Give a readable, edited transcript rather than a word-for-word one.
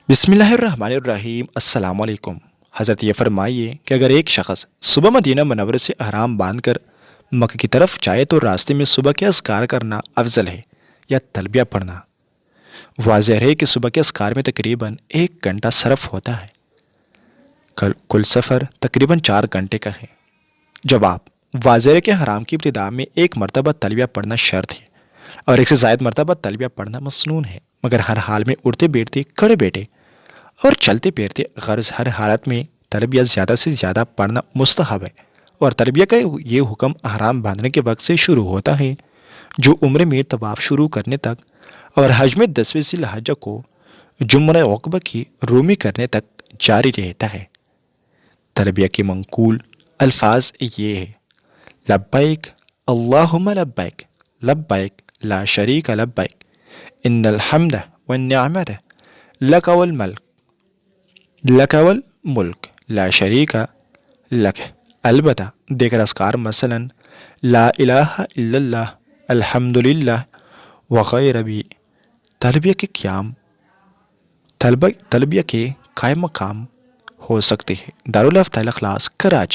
بسم اللہ الرحمن الرحیم۔ السلام علیکم۔ حضرت یہ فرمائیے کہ اگر ایک شخص صبح مدینہ منورہ سے احرام باندھ کر مکہ کی طرف جائے تو راستے میں صبح کے اذکار کرنا افضل ہے یا تلبیہ پڑھنا؟ واضح ہے کہ صبح کے اذکار میں تقریباً 1 گھنٹہ صرف ہوتا ہے، کل سفر تقریباً 4 گھنٹے کا ہے۔ جواب: واضح ہے کہ حرام کی ابتدا میں 1 مرتبہ تلبیہ پڑھنا شرط ہے اور 1 سے زائد مرتبہ تلبیہ پڑھنا مسنون ہے، مگر ہر حال میں اٹھتے بیٹھتے، کھڑے بیٹھے اور چلتے پھرتے غرض ہر حالت میں تلبیہ زیادہ سے زیادہ پڑھنا مستحب ہے، اور تلبیہ کا یہ حکم احرام باندھنے کے وقت سے شروع ہوتا ہے، جو عمرے میں طواف شروع کرنے تک اور حج میں 10ویں ذی الحجہ کو جمرہ عقبہ کی رومی کرنے تک جاری رہتا ہے۔ تلبیہ کے منقول الفاظ یہ ہے: لبیک اللہم لبیک، لبیک لا شریک لبیک، ان الحمد والنعمت لک والملک، لک والملک لا شریک لک۔ البتہ دیگر اذکار مثلاً لا الہ الا اللہ، الحمد للہ وغیرہ بھی تلبیہ کے قائم مقام ہو سکتے ہیں۔ دارالفتح الاخلاص، کراچی۔